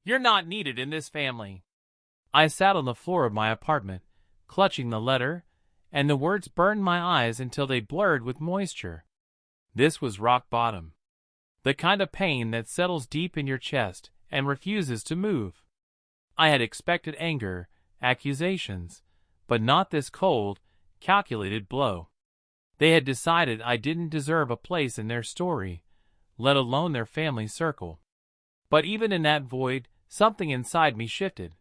You're not needed in this family. I sat on the floor of my apartment, clutching the letter, and the words burned my eyes until they blurred with moisture. This was rock bottom. The kind of pain that settles deep in your chest and refuses to move. I had expected anger, accusations, but not this cold, calculated blow. They had decided I didn't deserve a place in their story, let alone their family circle. But even in that void, something inside me shifted.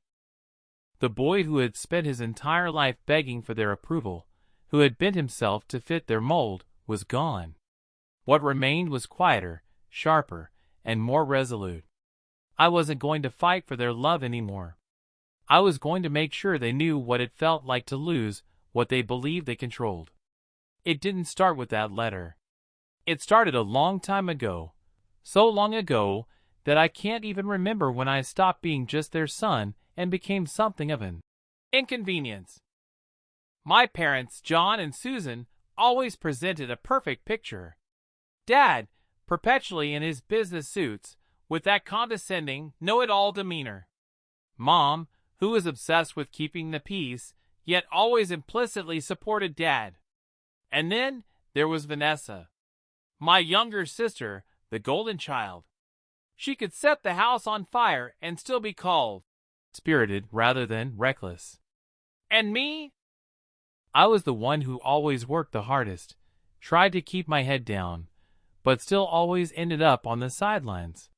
The boy who had spent his entire life begging for their approval, who had bent himself to fit their mold, was gone. What remained was quieter, sharper, and more resolute. I wasn't going to fight for their love anymore. I was going to make sure they knew what it felt like to lose what they believed they controlled. It didn't start with that letter. It started a long time ago, so long ago that I can't even remember when I stopped being just their son and became something of an inconvenience. My parents, John and Susan, always presented a perfect picture. Dad, perpetually in his business suits, with that condescending, know-it-all demeanor. Mom, who was obsessed with keeping the peace, yet always implicitly supported Dad. And then there was Vanessa, my younger sister, the golden child. She could set the house on fire and still be called spirited rather than reckless. And me? I was the one who always worked the hardest, tried to keep my head down, but still always ended up on the sidelines.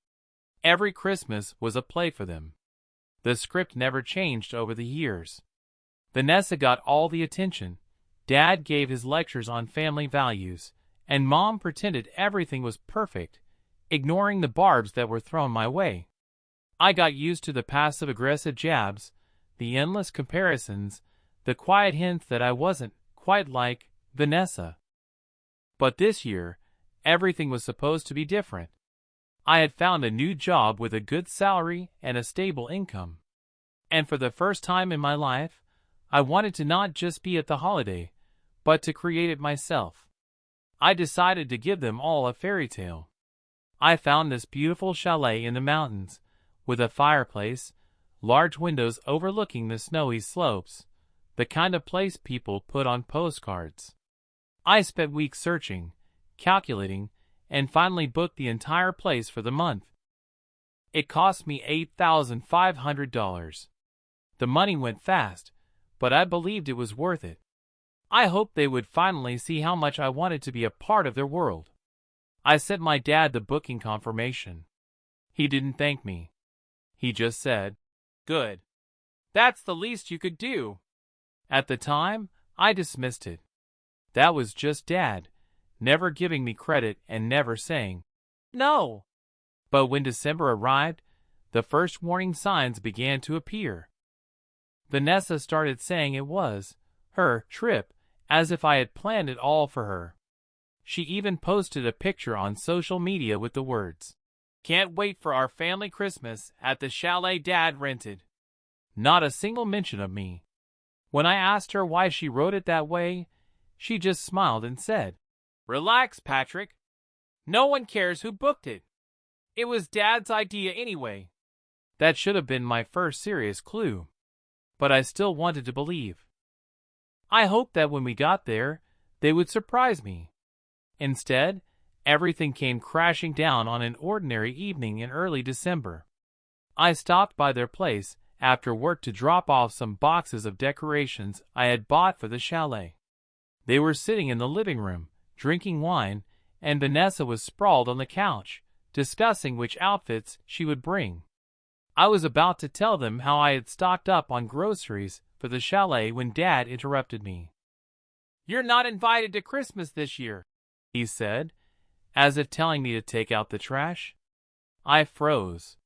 Every Christmas was a play for them. The script never changed over the years. Vanessa got all the attention, Dad gave his lectures on family values, and Mom pretended everything was perfect, ignoring the barbs that were thrown my way. I got used to the passive-aggressive jabs, the endless comparisons, the quiet hints that I wasn't quite like Vanessa. But this year, everything was supposed to be different. I had found a new job with a good salary and a stable income. And for the first time in my life, I wanted to not just be at the holiday, but to create it myself. I decided to give them all a fairy tale. I found this beautiful chalet in the mountains, with a fireplace, large windows overlooking the snowy slopes, the kind of place people put on postcards. I spent weeks searching, calculating, and finally booked the entire place for the month. It cost me $8,500. The money went fast, but I believed it was worth it. I hoped they would finally see how much I wanted to be a part of their world. I sent my dad the booking confirmation. He didn't thank me. He just said, "Good. That's the least you could do." At the time, I dismissed it. That was just Dad, never giving me credit and never saying no. But when December arrived, the first warning signs began to appear. Vanessa started saying it was her trip, as if I had planned it all for her. She even posted a picture on social media with the words, "Can't wait for our family Christmas at the chalet Dad rented." Not a single mention of me. When I asked her why she wrote it that way, she just smiled and said, "Relax, Patrick. No one cares who booked it. It was Dad's idea anyway." That should have been my first serious clue. But I still wanted to believe. I hoped that when we got there, they would surprise me. Instead, everything came crashing down on an ordinary evening in early December. I stopped by their place after work to drop off some boxes of decorations I had bought for the chalet. They were sitting in the living room, drinking wine, and Vanessa was sprawled on the couch, discussing which outfits she would bring. I was about to tell them how I had stocked up on groceries for the chalet when Dad interrupted me. "You're not invited to Christmas this year," he said, as if telling me to take out the trash. I froze.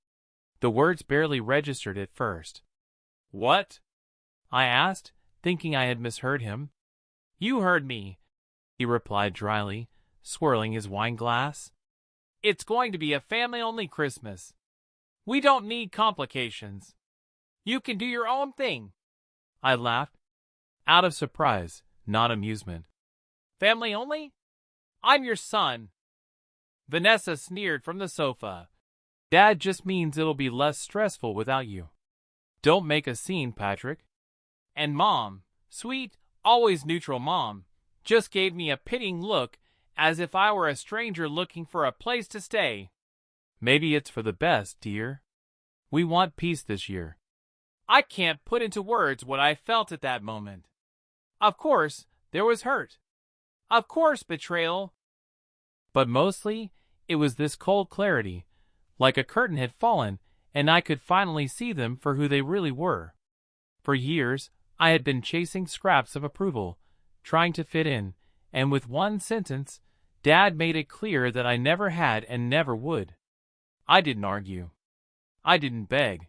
The words barely registered at first. "What?" I asked, thinking I had misheard him. "You heard me," he replied dryly, swirling his wine glass. "It's going to be a family-only Christmas. We don't need complications. You can do your own thing." I laughed, out of surprise, not amusement. "Family only? I'm your son." Vanessa sneered from the sofa. Dad just means it'll be less stressful without you. Don't make a scene, Patrick. And Mom, sweet, always neutral Mom, just gave me a pitying look as if I were a stranger looking for a place to stay. Maybe it's for the best, dear. We want peace this year. I can't put into words what I felt at that moment. Of course, there was hurt. Of course, betrayal. But mostly, it was this cold clarity, like a curtain had fallen, and I could finally see them for who they really were. For years, I had been chasing scraps of approval, trying to fit in, and with one sentence, Dad made it clear that I never had and never would. I didn't argue. I didn't beg.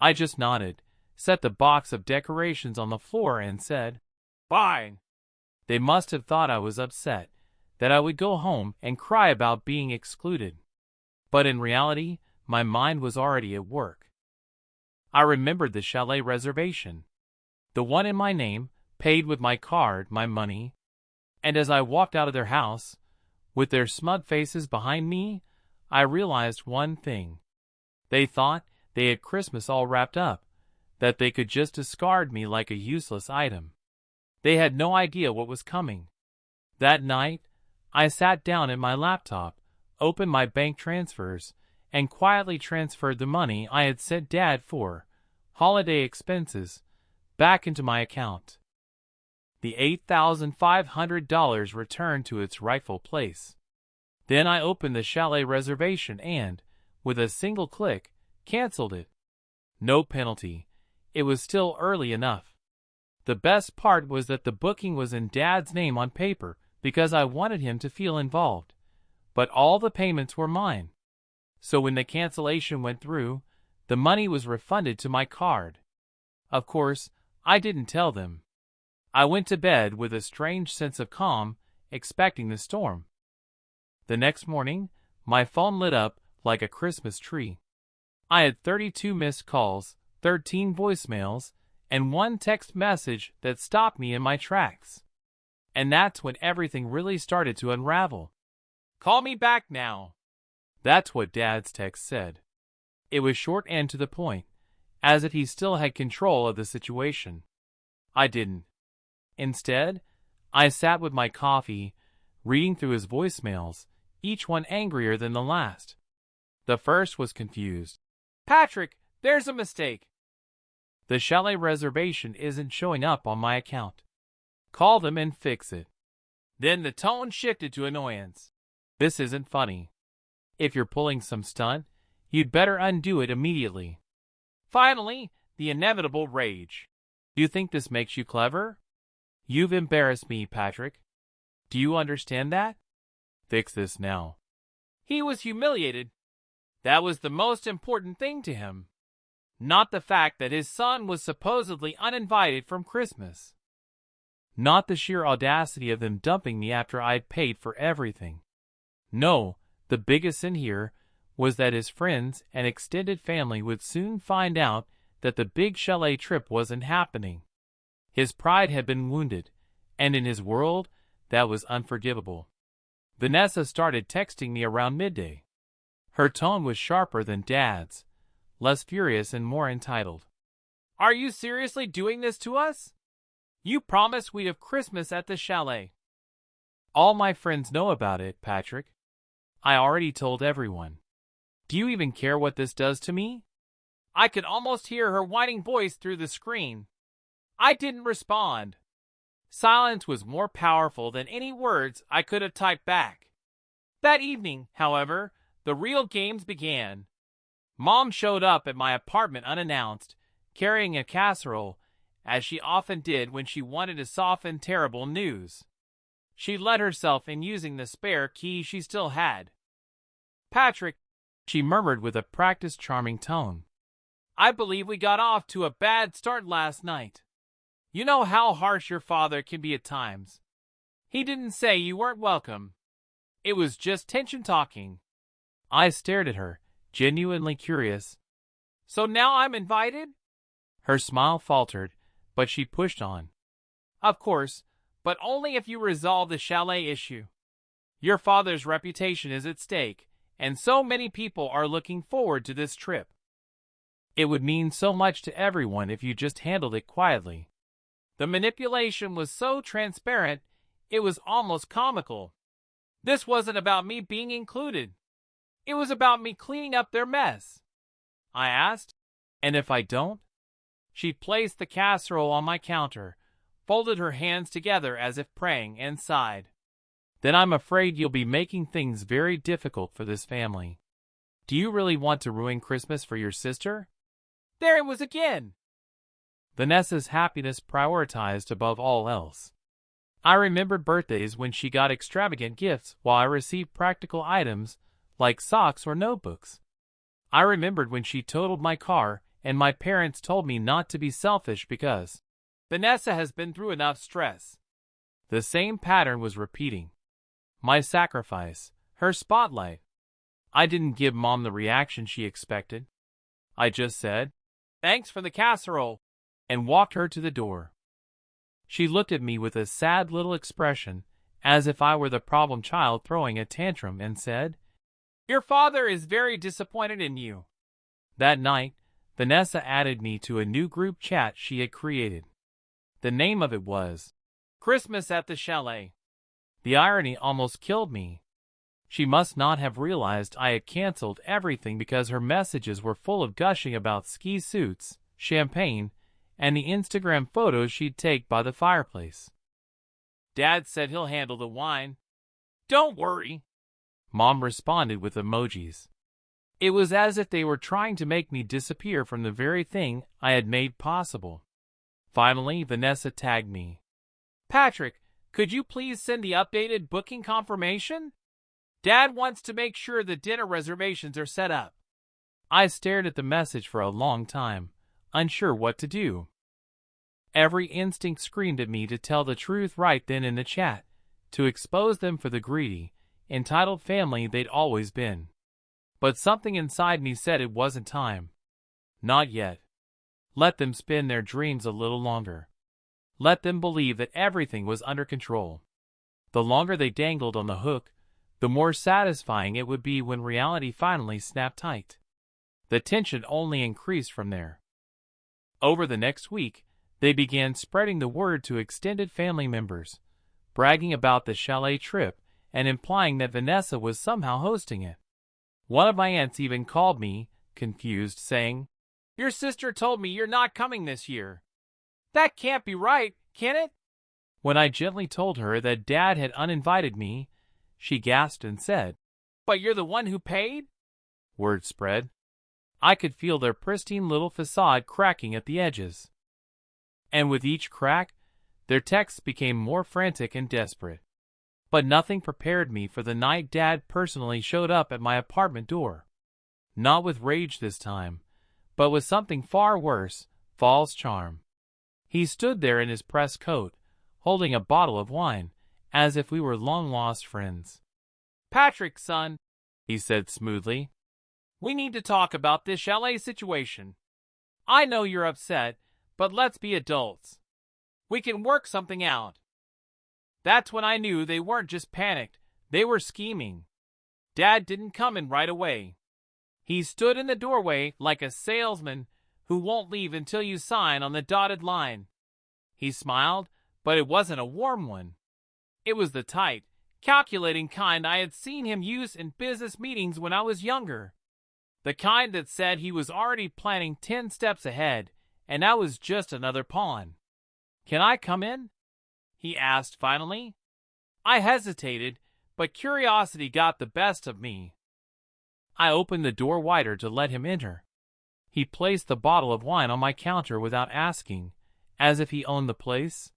I just nodded, set the box of decorations on the floor, and said, "Fine." They must have thought I was upset, that I would go home and cry about being excluded. But in reality, my mind was already at work. I remembered the chalet reservation, the one in my name, paid with my card, my money. And as I walked out of their house, with their smug faces behind me, I realized one thing. They thought they had Christmas all wrapped up, that they could just discard me like a useless item. They had no idea what was coming. That night, I sat down at my laptop, opened my bank transfers, and quietly transferred the money I had sent Dad for holiday expenses back into my account. The $8,500 returned to its rightful place. Then I opened the chalet reservation and, with a single click, canceled it. No penalty. It was still early enough. The best part was that the booking was in Dad's name on paper because I wanted him to feel involved. But all the payments were mine. So when the cancellation went through, the money was refunded to my card. Of course, I didn't tell them. I went to bed with a strange sense of calm, expecting the storm. The next morning, my phone lit up like a Christmas tree. I had 32 missed calls, 13 voicemails, and one text message that stopped me in my tracks. And that's when everything really started to unravel. "Call me back now." That's what Dad's text said. It was short and to the point, as if he still had control of the situation. I didn't. Instead, I sat with my coffee, reading through his voicemails, each one angrier than the last. The first was confused. "Patrick, there's a mistake. The chalet reservation isn't showing up on my account. Call them and fix it." Then the tone shifted to annoyance. "This isn't funny. If you're pulling some stunt, you'd better undo it immediately." Finally, the inevitable rage. "Do you think this makes you clever? You've embarrassed me, Patrick. Do you understand that? Fix this now." He was humiliated. That was the most important thing to him. Not the fact that his son was supposedly uninvited from Christmas. Not the sheer audacity of them dumping me after I'd paid for everything. No, the biggest sin here was that his friends and extended family would soon find out that the big chalet trip wasn't happening. His pride had been wounded, and in his world, that was unforgivable. Vanessa started texting me around midday. Her tone was sharper than Dad's, less furious and more entitled. "Are you seriously doing this to us? You promised we'd have Christmas at the chalet." "All my friends know about it, Patrick. I already told everyone. Do you even care what this does to me?" I could almost hear her whining voice through the screen. I didn't respond. Silence was more powerful than any words I could have typed back. That evening, however, the real games began. Mom showed up at my apartment unannounced, carrying a casserole, as she often did when she wanted to soften terrible news. She let herself in using the spare key she still had. "Patrick," she murmured with a practiced charming tone, "I believe we got off to a bad start last night. You know how harsh your father can be at times. He didn't say you weren't welcome. It was just tension talking." I stared at her, genuinely curious. "So now I'm invited?" Her smile faltered, but she pushed on. "Of course, but only if you resolve the chalet issue. Your father's reputation is at stake, and so many people are looking forward to this trip. It would mean so much to everyone if you just handled it quietly. The manipulation was so transparent, it was almost comical. This wasn't about me being included. It was about me cleaning up their mess. I asked, "And if I don't?" She placed the casserole on my counter, folded her hands together as if praying, and sighed. "Then I'm afraid you'll be making things very difficult for this family. Do you really want to ruin Christmas for your sister?" There it was again. Vanessa's happiness prioritized above all else. I remembered birthdays when she got extravagant gifts while I received practical items like socks or notebooks. I remembered when she totaled my car and my parents told me not to be selfish because Vanessa has been through enough stress. The same pattern was repeating. My sacrifice, her spotlight. I didn't give Mom the reaction she expected. I just said, "Thanks for the casserole," and walked her to the door. She looked at me with a sad little expression, as if I were the problem child throwing a tantrum, and said, "Your father is very disappointed in you." That night, Vanessa added me to a new group chat she had created. The name of it was Christmas at the Chalet. The irony almost killed me. She must not have realized I had canceled everything because her messages were full of gushing about ski suits, champagne, and the Instagram photos she'd take by the fireplace. "Dad said he'll handle the wine. Don't worry," Mom responded with emojis. It was as if they were trying to make me disappear from the very thing I had made possible. Finally, Vanessa tagged me. "Patrick, could you please send the updated booking confirmation? Dad wants to make sure the dinner reservations are set up." I stared at the message for a long time, unsure what to do. Every instinct screamed at me to tell the truth right then in the chat, to expose them for the greedy, entitled family they'd always been. But something inside me said it wasn't time. Not yet. Let them spin their dreams a little longer. Let them believe that everything was under control. The longer they dangled on the hook, the more satisfying it would be when reality finally snapped tight. The tension only increased from there. Over the next week, they began spreading the word to extended family members, bragging about the chalet trip and implying that Vanessa was somehow hosting it. One of my aunts even called me, confused, saying, "Your sister told me you're not coming this year. That can't be right, can it?" When I gently told her that Dad had uninvited me, she gasped and said, "But you're the one who paid?" Word spread. I could feel their pristine little facade cracking at the edges. And with each crack, their texts became more frantic and desperate. But nothing prepared me for the night Dad personally showed up at my apartment door. Not with rage this time, but with something far worse, false charm. He stood there in his press coat, holding a bottle of wine, as if we were long-lost friends. "Patrick, son," he said smoothly, "we need to talk about this chalet situation. I know you're upset, but let's be adults. We can work something out." That's when I knew they weren't just panicked, they were scheming. Dad didn't come in right away. He stood in the doorway like a salesman who won't leave until you sign on the dotted line. He smiled, but it wasn't a warm one. It was the tight, calculating kind I had seen him use in business meetings when I was younger. The kind that said he was already planning 10 steps ahead, and I was just another pawn. "Can I come in?" he asked finally. I hesitated, but curiosity got the best of me. I opened the door wider to let him enter. He placed the bottle of wine on my counter without asking, as if he owned the place.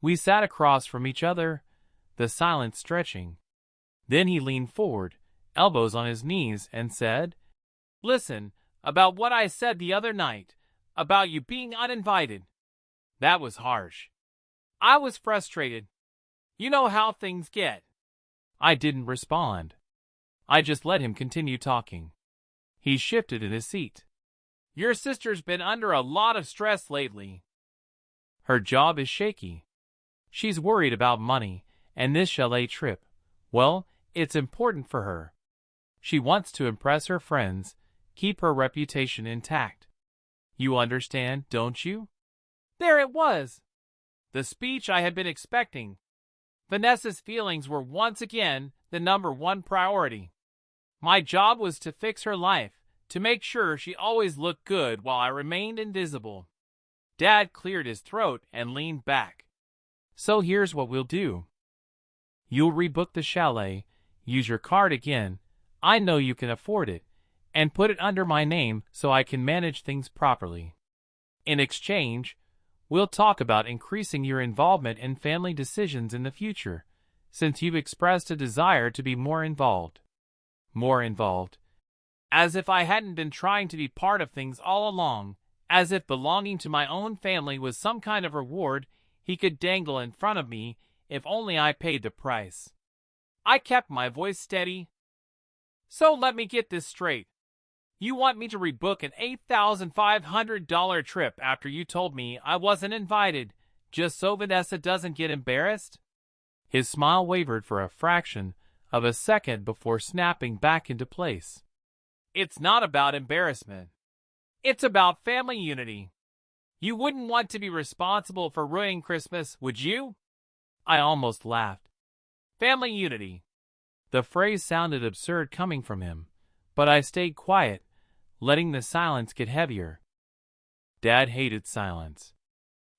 We sat across from each other, the silence stretching. Then he leaned forward, elbows on his knees, and said, "Listen, about what I said the other night, about you being uninvited. That was harsh. I was frustrated. You know how things get." I didn't respond. I just let him continue talking. He shifted in his seat. "Your sister's been under a lot of stress lately. Her job is shaky. She's worried about money, and this chalet trip, well, it's important for her. She wants to impress her friends, keep her reputation intact. You understand, don't you? There it was! The speech I had been expecting. Vanessa's feelings were once again the number one priority. My job was to fix her life, to make sure she always looked good while I remained invisible. Dad cleared his throat and leaned back. So here's what we'll do. You'll rebook the chalet, use your card again, I know you can afford it, and put it under my name so I can manage things properly. In exchange, we'll talk about increasing your involvement in family decisions in the future, since you've expressed a desire to be more involved. More involved. As if I hadn't been trying to be part of things all along, as if belonging to my own family was some kind of reward he could dangle in front of me if only I paid the price. I kept my voice steady. So let me get this straight. You want me to rebook an $8,500 trip after you told me I wasn't invited, just so Vanessa doesn't get embarrassed? His smile wavered for a fraction of a second before snapping back into place. It's not about embarrassment. It's about family unity. You wouldn't want to be responsible for ruining Christmas, would you? I almost laughed. Family unity. The phrase sounded absurd coming from him, but I stayed quiet, letting the silence get heavier. Dad hated silence.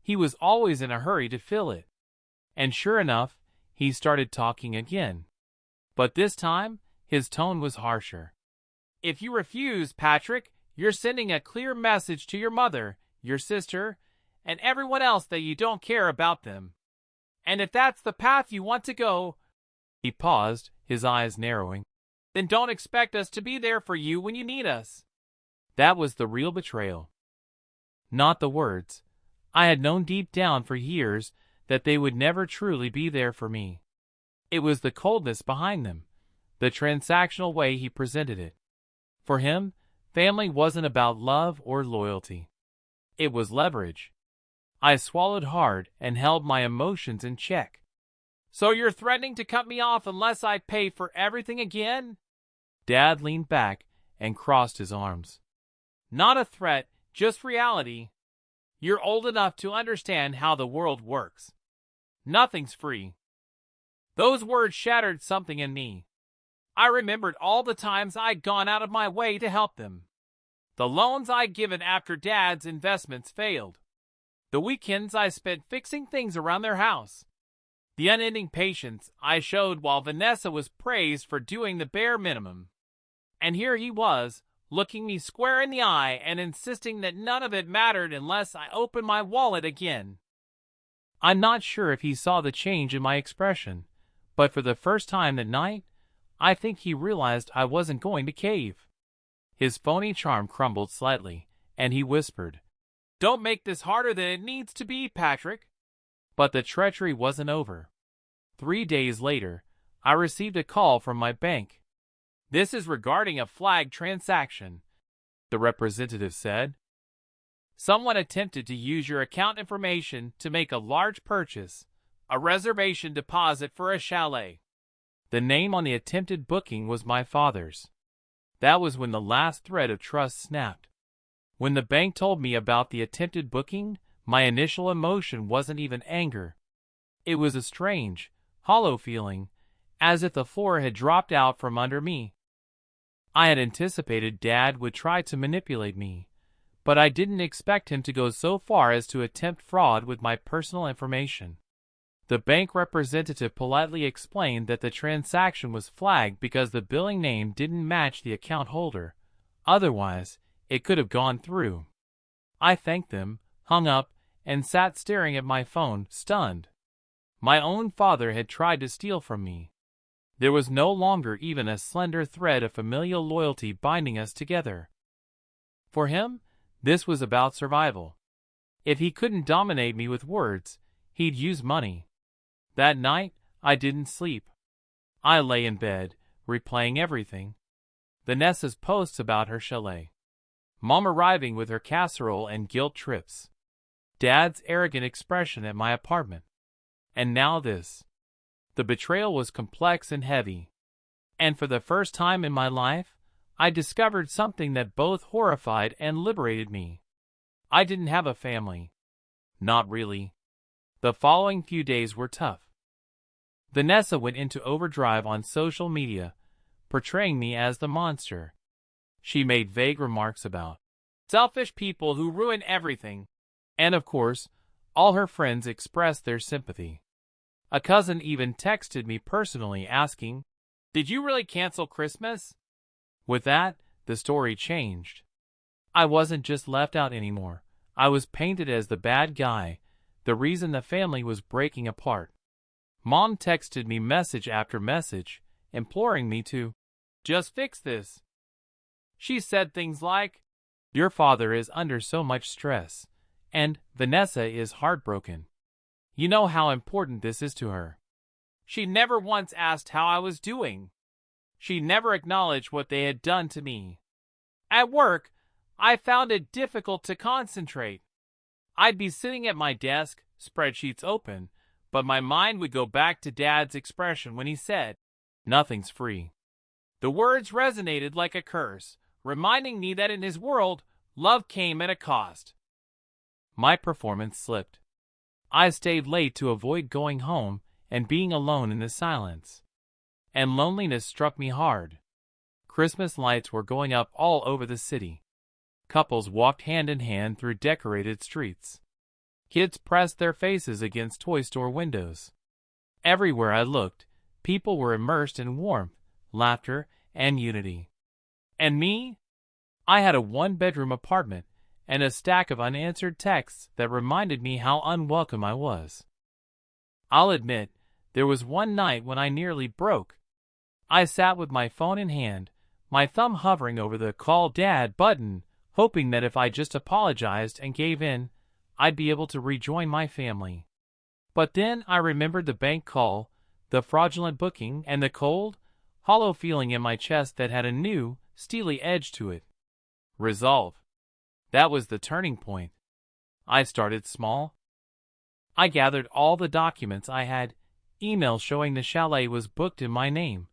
He was always in a hurry to fill it. And sure enough, he started talking again. But this time, his tone was harsher. If you refuse, Patrick, you're sending a clear message to your mother, your sister, and everyone else that you don't care about them. And if that's the path you want to go, he paused, his eyes narrowing, then don't expect us to be there for you when you need us. That was the real betrayal. Not the words. I had known deep down for years that they would never truly be there for me. It was the coldness behind them, the transactional way he presented it. For him, family wasn't about love or loyalty. It was leverage. I swallowed hard and held my emotions in check. So you're threatening to cut me off unless I pay for everything again? Dad leaned back and crossed his arms. Not a threat, just reality. You're old enough to understand how the world works. Nothing's free. Those words shattered something in me. I remembered all the times I'd gone out of my way to help them. The loans I'd given after Dad's investments failed. The weekends I spent fixing things around their house. The unending patience I showed while Vanessa was praised for doing the bare minimum. And here he was, looking me square in the eye and insisting that none of it mattered unless I opened my wallet again. I'm not sure if he saw the change in my expression, but for the first time that night, I think he realized I wasn't going to cave. His phony charm crumbled slightly, and he whispered, "Don't make this harder than it needs to be, Patrick." But the treachery wasn't over. 3 days later, I received a call from my bank. "This is regarding a flagged transaction," the representative said. "Someone attempted to use your account information to make a large purchase, a reservation deposit for a chalet." The name on the attempted booking was my father's. That was when the last thread of trust snapped. When the bank told me about the attempted booking, my initial emotion wasn't even anger. It was a strange, hollow feeling, as if the floor had dropped out from under me. I had anticipated Dad would try to manipulate me, but I didn't expect him to go so far as to attempt fraud with my personal information. The bank representative politely explained that the transaction was flagged because the billing name didn't match the account holder. Otherwise, it could have gone through. I thanked them, hung up, and sat staring at my phone, stunned. My own father had tried to steal from me. There was no longer even a slender thread of familial loyalty binding us together. For him, this was about survival. If he couldn't dominate me with words, he'd use money. That night, I didn't sleep. I lay in bed, replaying everything. Vanessa's posts about her chalet. Mom arriving with her casserole and guilt trips. Dad's arrogant expression at my apartment. And now this. The betrayal was complex and heavy. And for the first time in my life, I discovered something that both horrified and liberated me. I didn't have a family. Not really. The following few days were tough. Vanessa went into overdrive on social media, portraying me as the monster. She made vague remarks about selfish people who ruin everything. And of course, all her friends expressed their sympathy. A cousin even texted me personally asking, "Did you really cancel Christmas?" With that, the story changed. I wasn't just left out anymore. I was painted as the bad guy, the reason the family was breaking apart. Mom texted me message after message, imploring me to just fix this. She said things like, "Your father is under so much stress," and "Vanessa is heartbroken. You know how important this is to her." She never once asked how I was doing. She never acknowledged what they had done to me. At work, I found it difficult to concentrate. I'd be sitting at my desk, spreadsheets open, but my mind would go back to Dad's expression when he said, "Nothing's free." The words resonated like a curse, reminding me that in his world, love came at a cost. My performance slipped. I stayed late to avoid going home and being alone in the silence. And loneliness struck me hard. Christmas lights were going up all over the city. Couples walked hand in hand through decorated streets. Kids pressed their faces against toy store windows. Everywhere I looked, people were immersed in warmth, laughter, and unity. And me? I had a one-bedroom apartment and a stack of unanswered texts that reminded me how unwelcome I was. I'll admit, there was one night when I nearly broke. I sat with my phone in hand, my thumb hovering over the "Call Dad" button, hoping that if I just apologized and gave in, I'd be able to rejoin my family. But then I remembered the bank call, the fraudulent booking, and the cold, hollow feeling in my chest that had a new, steely edge to it. Resolve. That was the turning point. I started small. I gathered all the documents I had, emails showing the chalet was booked in my name,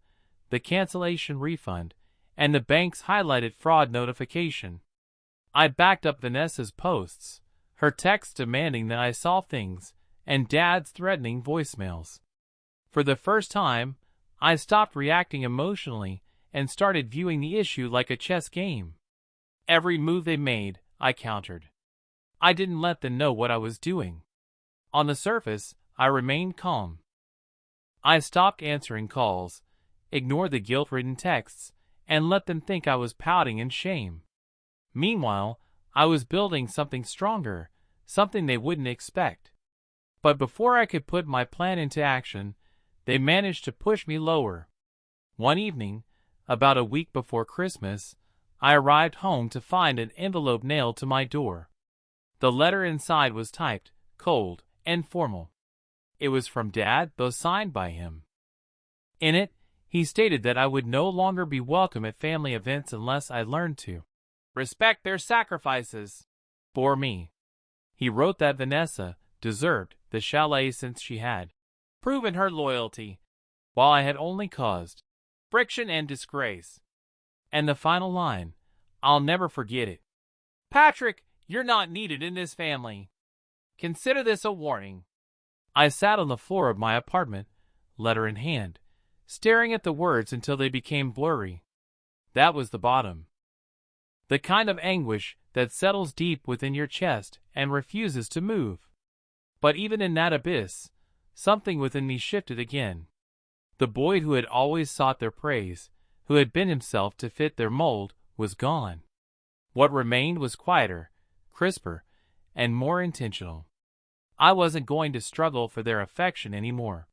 the cancellation refund, and the bank's highlighted fraud notification. I backed up Vanessa's posts, her texts demanding that I solve things, and Dad's threatening voicemails. For the first time, I stopped reacting emotionally and started viewing the issue like a chess game. Every move they made, I countered. I didn't let them know what I was doing. On the surface, I remained calm. I stopped answering calls, ignored the guilt-ridden texts, and let them think I was pouting in shame. Meanwhile, I was building something stronger, something they wouldn't expect. But before I could put my plan into action, they managed to push me lower. One evening, about a week before Christmas, I arrived home to find an envelope nailed to my door. The letter inside was typed, cold, and formal. It was from Dad, though signed by him. In it, he stated that I would no longer be welcome at family events unless I learned to respect their sacrifices for me. He wrote that Vanessa deserved the chalet since she had proven her loyalty, while I had only caused friction and disgrace. And the final line, I'll never forget it. "Patrick, you're not needed in this family. Consider this a warning." I sat on the floor of my apartment, letter in hand, staring at the words until they became blurry. That was the bottom. The kind of anguish that settles deep within your chest and refuses to move. But even in that abyss, something within me shifted again. The boy who had always sought their praise, who had bent himself to fit their mold, was gone. What remained was quieter, crisper, and more intentional. I wasn't going to struggle for their affection anymore.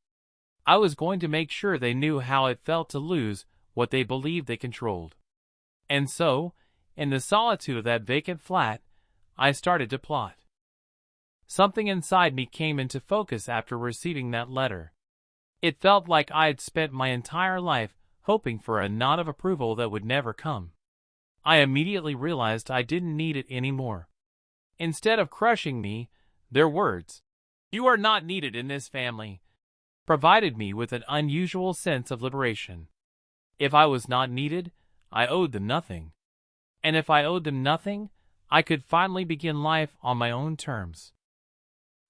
I was going to make sure they knew how it felt to lose what they believed they controlled. And so, in the solitude of that vacant flat, I started to plot. Something inside me came into focus after receiving that letter. It felt like I had spent my entire life hoping for a nod of approval that would never come. I immediately realized I didn't need it anymore. Instead of crushing me, their words, "You are not needed in this family," provided me with an unusual sense of liberation. If I was not needed, I owed them nothing. And if I owed them nothing, I could finally begin life on my own terms.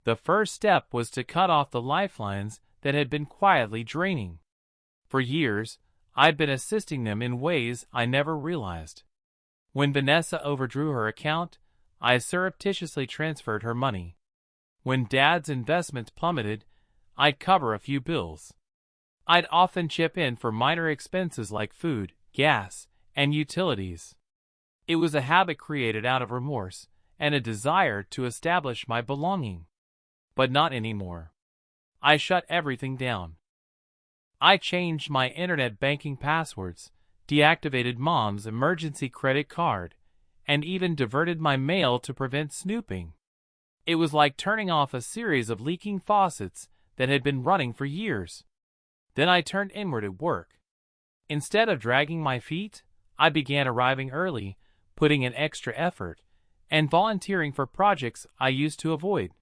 The first step was to cut off the lifelines that had been quietly draining. For years, I'd been assisting them in ways I never realized. When Vanessa overdrew her account, I surreptitiously transferred her money. When Dad's investments plummeted, I'd cover a few bills. I'd often chip in for minor expenses like food, gas, and utilities. It was a habit created out of remorse and a desire to establish my belonging. But not anymore. I shut everything down. I changed my internet banking passwords, deactivated Mom's emergency credit card, and even diverted my mail to prevent snooping. It was like turning off a series of leaking faucets that had been running for years. Then I turned inward at work. Instead of dragging my feet, I began arriving early, putting in extra effort, and volunteering for projects I used to avoid.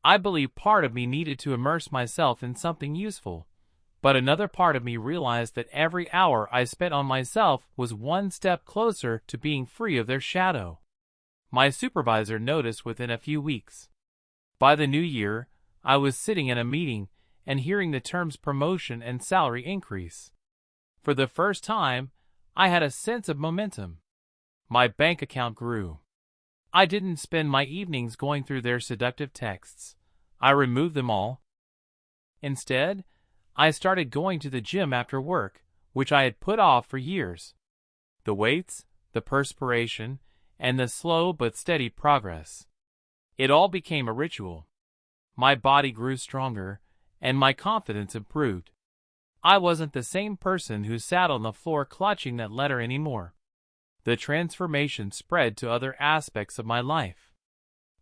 I believe part of me needed to immerse myself in something useful, but another part of me realized that every hour I spent on myself was one step closer to being free of their shadow. My supervisor noticed within a few weeks. By the new year, I was sitting in a meeting and hearing the terms promotion and salary increase. For the first time, I had a sense of momentum. My bank account grew. I didn't spend my evenings going through their seductive texts. I removed them all. Instead, I started going to the gym after work, which I had put off for years. The weights, the perspiration, and the slow but steady progress. It all became a ritual. My body grew stronger, and my confidence improved. I wasn't the same person who sat on the floor clutching that letter anymore. The transformation spread to other aspects of my life.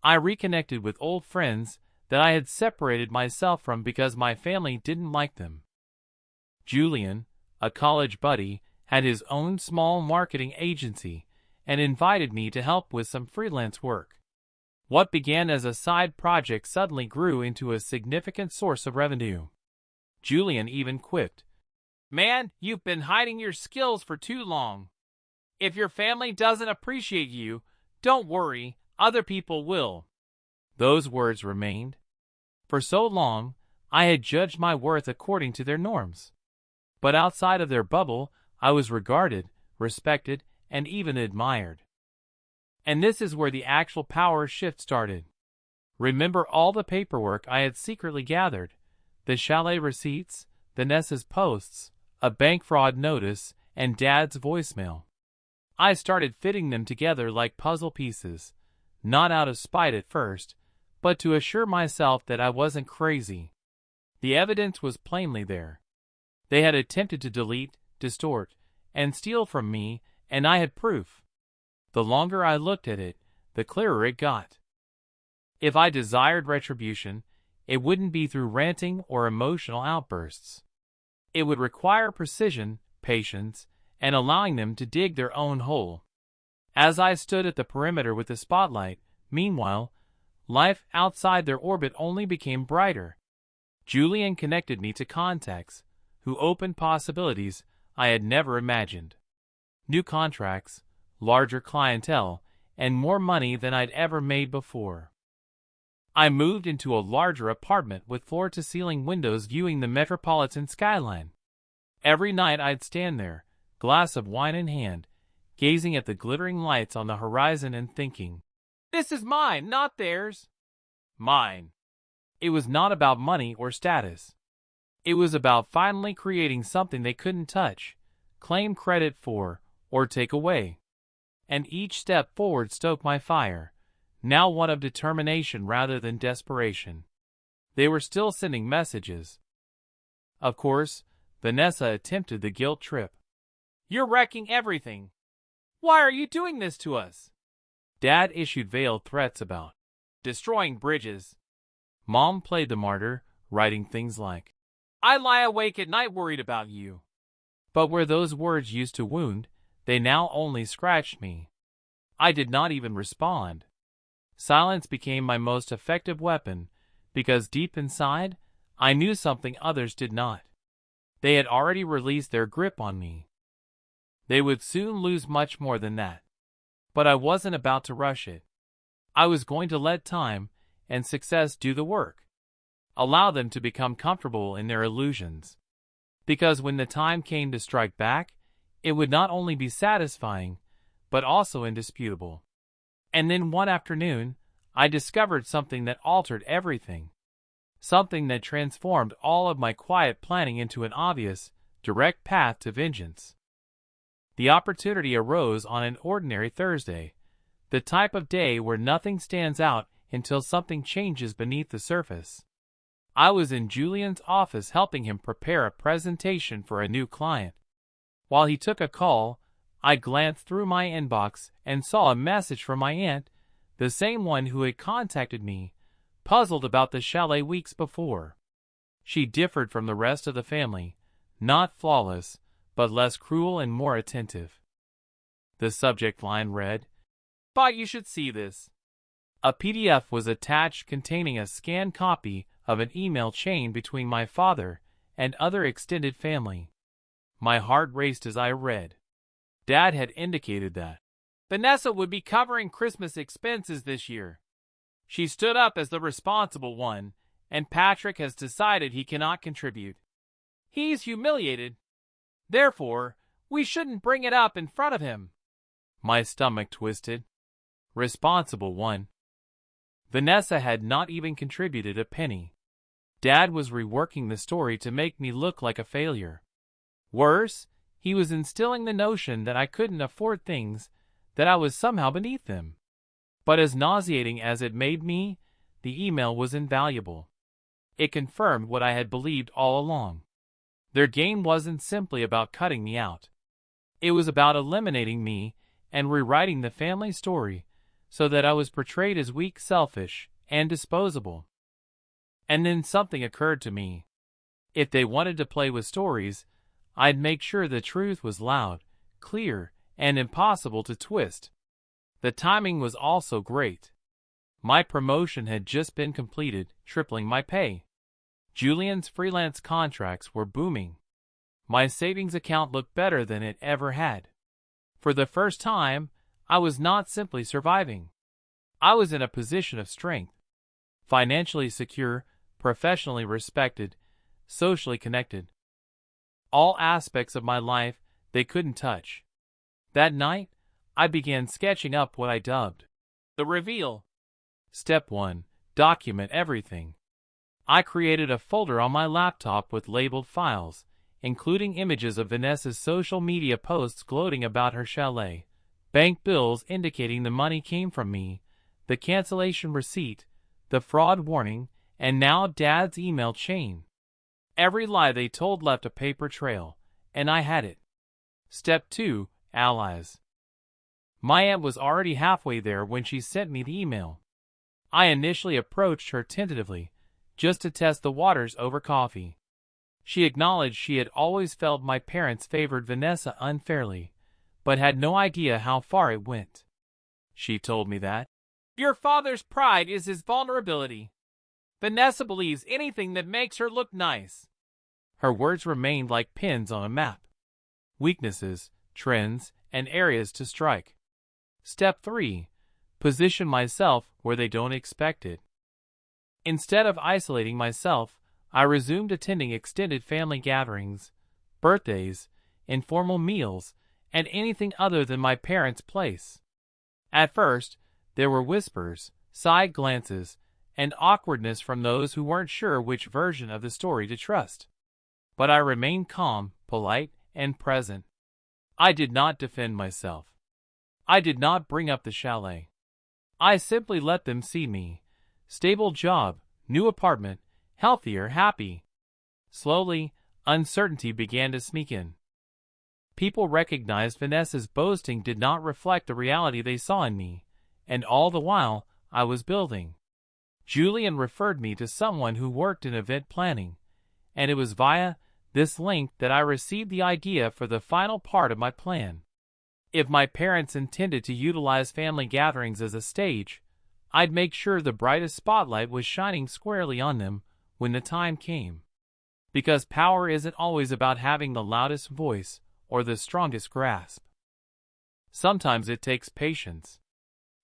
I reconnected with old friends that I had separated myself from because my family didn't like them. Julian, a college buddy, had his own small marketing agency and invited me to help with some freelance work. What began as a side project suddenly grew into a significant source of revenue. Julian even quipped, "Man, you've been hiding your skills for too long. If your family doesn't appreciate you, don't worry, other people will." Those words remained. For so long, I had judged my worth according to their norms. But outside of their bubble, I was regarded, respected, and even admired. And this is where the actual power shift started. Remember all the paperwork I had secretly gathered, the Chalet receipts, Vanessa's posts, a bank fraud notice, and Dad's voicemail. I started fitting them together like puzzle pieces, not out of spite at first, but to assure myself that I wasn't crazy. The evidence was plainly there. They had attempted to delete, distort, and steal from me, and I had proof. The longer I looked at it, the clearer it got. If I desired retribution, it wouldn't be through ranting or emotional outbursts. It would require precision, patience, and allowing them to dig their own hole. As I stood at the perimeter with the spotlight, meanwhile, life outside their orbit only became brighter. Julian connected me to contacts who opened possibilities I had never imagined. New contracts, larger clientele, and more money than I'd ever made before. I moved into a larger apartment with floor-to-ceiling windows viewing the metropolitan skyline. Every night I'd stand there, glass of wine in hand, gazing at the glittering lights on the horizon and thinking, "This is mine, not theirs." Mine. It was not about money or status. It was about finally creating something they couldn't touch, claim credit for, or take away. And each step forward stoked my fire, now one of determination rather than desperation. They were still sending messages. Of course, Vanessa attempted the guilt trip. "You're wrecking everything. Why are you doing this to us?" Dad issued veiled threats about destroying bridges. Mom played the martyr, writing things like, "I lie awake at night worried about you." But where those words used to wound, they now only scratched me. I did not even respond. Silence became my most effective weapon, because deep inside, I knew something others did not. They had already released their grip on me. They would soon lose much more than that. But I wasn't about to rush it. I was going to let time and success do the work. Allow them to become comfortable in their illusions. Because when the time came to strike back, it would not only be satisfying, but also indisputable. And then one afternoon, I discovered something that altered everything. Something that transformed all of my quiet planning into an obvious, direct path to vengeance. The opportunity arose on an ordinary Thursday, the type of day where nothing stands out until something changes beneath the surface. I was in Julian's office helping him prepare a presentation for a new client. While he took a call, I glanced through my inbox and saw a message from my aunt, the same one who had contacted me, puzzled about the chalet weeks before. She differed from the rest of the family, not flawless, but less cruel and more attentive. The subject line read, "Thought you should see this." A PDF was attached containing a scanned copy of an email chain between my father and other extended family. My heart raced as I read. Dad had indicated that Vanessa would be covering Christmas expenses this year. She stood up as the responsible one, and Patrick has decided he cannot contribute. He's humiliated. Therefore, we shouldn't bring it up in front of him. My stomach twisted. Responsible one. Vanessa had not even contributed a penny. Dad was reworking the story to make me look like a failure. Worse, he was instilling the notion that I couldn't afford things, that I was somehow beneath them. But as nauseating as it made me, the email was invaluable. It confirmed what I had believed all along. Their game wasn't simply about cutting me out. It was about eliminating me and rewriting the family story so that I was portrayed as weak, selfish, and disposable. And then something occurred to me. If they wanted to play with stories, I'd make sure the truth was loud, clear, and impossible to twist. The timing was also great. My promotion had just been completed, tripling my pay. Julian's freelance contracts were booming. My savings account looked better than it ever had. For the first time, I was not simply surviving. I was in a position of strength. Financially secure, professionally respected, socially connected. All aspects of my life they couldn't touch. That night, I began sketching up what I dubbed the reveal. Step 1. Document everything. I created a folder on my laptop with labeled files, including images of Vanessa's social media posts gloating about her chalet, bank bills indicating the money came from me, the cancellation receipt, the fraud warning, and now Dad's email chain. Every lie they told left a paper trail, and I had it. Step 2. Allies. My aunt was already halfway there when she sent me the email. I initially approached her tentatively, just to test the waters over coffee. She acknowledged she had always felt my parents favored Vanessa unfairly, but had no idea how far it went. She told me that your father's pride is his vulnerability. Vanessa believes anything that makes her look nice. Her words remained like pins on a map. Weaknesses, trends, and areas to strike. Step 3. Position myself where they don't expect it. Instead of isolating myself, I resumed attending extended family gatherings, birthdays, informal meals, and anything other than my parents' place. At first, there were whispers, side glances, and awkwardness from those who weren't sure which version of the story to trust. But I remained calm, polite, and present. I did not defend myself. I did not bring up the chalet. I simply let them see me. Stable job, new apartment, healthier, happy. Slowly, uncertainty began to sneak in. People recognized Vanessa's boasting did not reflect the reality they saw in me, and all the while, I was building. Julian referred me to someone who worked in event planning, and it was via this link that I received the idea for the final part of my plan. If my parents intended to utilize family gatherings as a stage, I'd make sure the brightest spotlight was shining squarely on them when the time came. Because power isn't always about having the loudest voice or the strongest grasp. Sometimes it takes patience.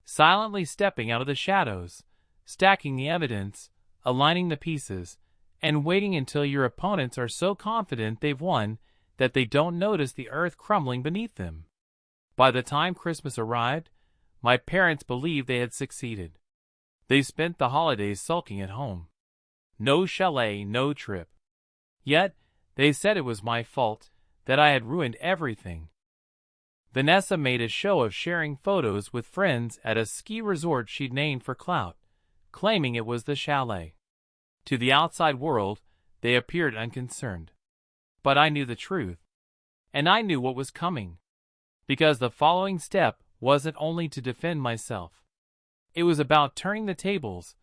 Silently stepping out of the shadows, stacking the evidence, aligning the pieces, and waiting until your opponents are so confident they've won that they don't notice the earth crumbling beneath them. By the time Christmas arrived, my parents believed they had succeeded. They spent the holidays sulking at home. No chalet, no trip. Yet, they said it was my fault, that I had ruined everything. Vanessa made a show of sharing photos with friends at a ski resort she'd named for clout, claiming it was the chalet. To the outside world, they appeared unconcerned. But I knew the truth. And I knew what was coming. Because the following step wasn't only to defend myself. It was about turning the tables,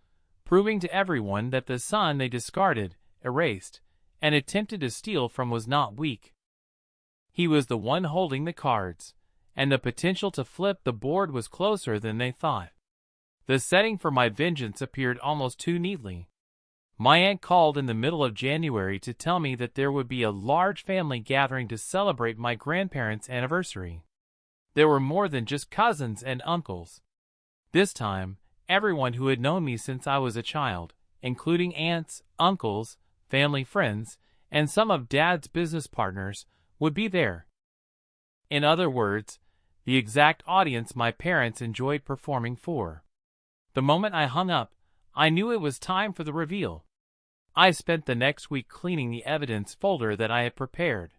proving to everyone that the son they discarded, erased, and attempted to steal from was not weak. He was the one holding the cards, and the potential to flip the board was closer than they thought. The setting for my vengeance appeared almost too neatly. My aunt called in the middle of January to tell me that there would be a large family gathering to celebrate my grandparents' anniversary. There were more than just cousins and uncles. This time, everyone who had known me since I was a child, including aunts, uncles, family friends, and some of Dad's business partners, would be there. In other words, the exact audience my parents enjoyed performing for. The moment I hung up, I knew it was time for the reveal. I spent the next week cleaning the evidence folder that I had prepared.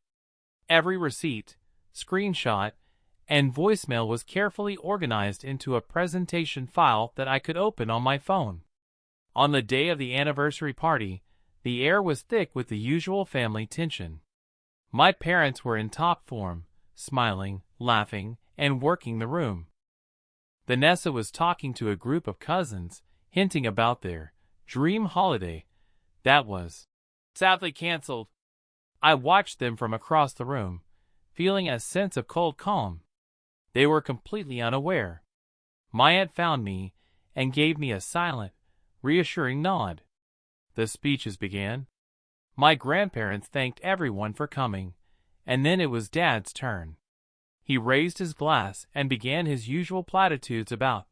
Every receipt, screenshot, and voicemail was carefully organized into a presentation file that I could open on my phone. On the day of the anniversary party, the air was thick with the usual family tension. My parents were in top form, smiling, laughing, and working the room. Vanessa was talking to a group of cousins, hinting about their dream holiday that was sadly canceled. I watched them from across the room, feeling a sense of cold calm. They were completely unaware. My aunt found me and gave me a silent, reassuring nod. The speeches began. My grandparents thanked everyone for coming, and then it was Dad's turn. He raised his glass and began his usual platitudes about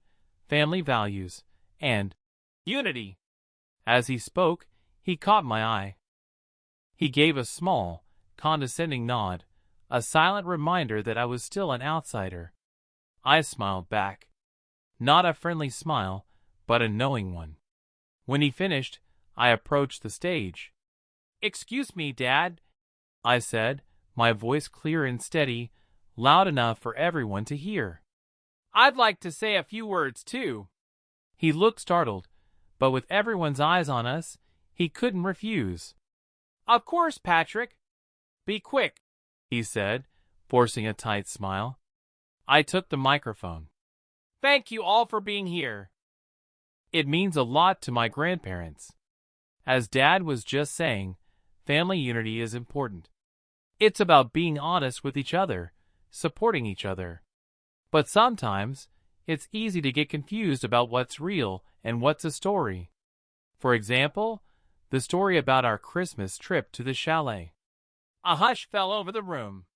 family values and unity. As he spoke, he caught my eye. He gave a small, condescending nod, a silent reminder that I was still an outsider. I smiled back. Not a friendly smile, but a knowing one. When he finished, I approached the stage. "Excuse me, Dad," I said, my voice clear and steady, loud enough for everyone to hear. "I'd like to say a few words, too." He looked startled, but with everyone's eyes on us, he couldn't refuse. "Of course, Patrick. Be quick," he said, forcing a tight smile. I took the microphone. "Thank you all for being here. It means a lot to my grandparents. As Dad was just saying, family unity is important. It's about being honest with each other, supporting each other. But sometimes, it's easy to get confused about what's real and what's a story. For example, the story about our Christmas trip to the chalet." A hush fell over the room.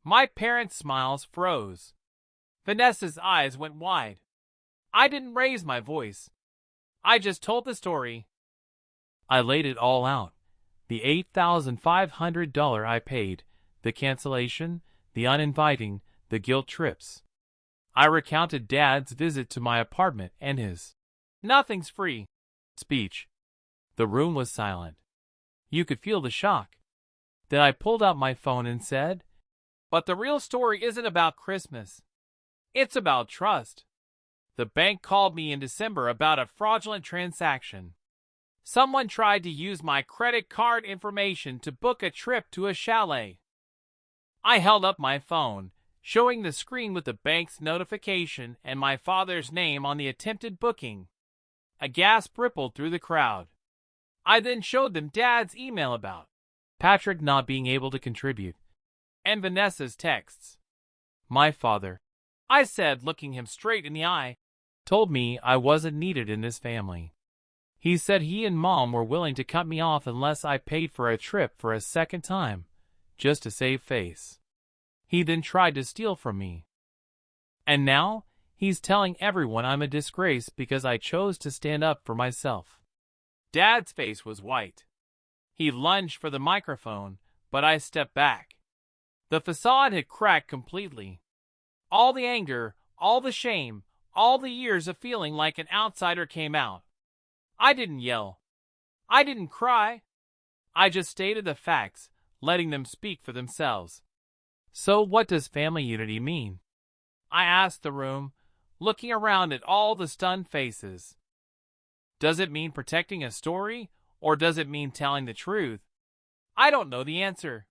My parents' smiles froze. Vanessa's eyes went wide. I didn't raise my voice. I just told the story. I laid it all out. The $8,500 I paid, the cancellation, the uninviting, the guilt trips. I recounted Dad's visit to my apartment and his "nothing's free" speech. The room was silent. You could feel the shock. Then I pulled out my phone and said, "But the real story isn't about Christmas. It's about trust. The bank called me in December about a fraudulent transaction. Someone tried to use my credit card information to book a trip to a chalet." I held up my phone, showing the screen with the bank's notification and my father's name on the attempted booking. A gasp rippled through the crowd. I then showed them Dad's email about Patrick not being able to contribute, and Vanessa's texts. "My father," I said, looking him straight in the eye, "told me I wasn't needed in this family. He said he and Mom were willing to cut me off unless I paid for a trip for a second time, just to save face. He then tried to steal from me. And now, he's telling everyone I'm a disgrace because I chose to stand up for myself. Dad's face was white. He lunged for the microphone, but I stepped back. The facade had cracked completely. All the anger, all the shame, all the years of feeling like an outsider came out. I didn't yell. I didn't cry. I just stated the facts, letting them speak for themselves. So what does family unity mean? I asked the room, looking around at all the stunned faces. Does it mean protecting a story, or does it mean telling the truth? I don't know the answer.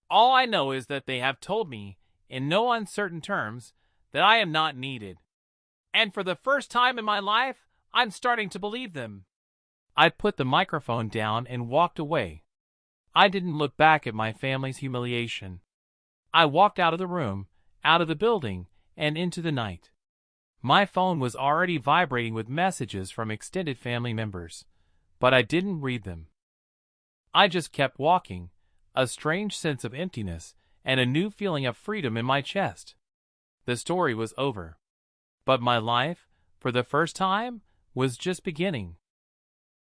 All I know is that they have told me, in no uncertain terms, that I am not needed. And for the first time in my life, I'm starting to believe them. I put the microphone down and walked away. I didn't look back at my family's humiliation. I walked out of the room, out of the building, and into the night. My phone was already vibrating with messages from extended family members, but I didn't read them. I just kept walking, a strange sense of emptiness and a new feeling of freedom in my chest. The story was over. But my life, for the first time, was just beginning.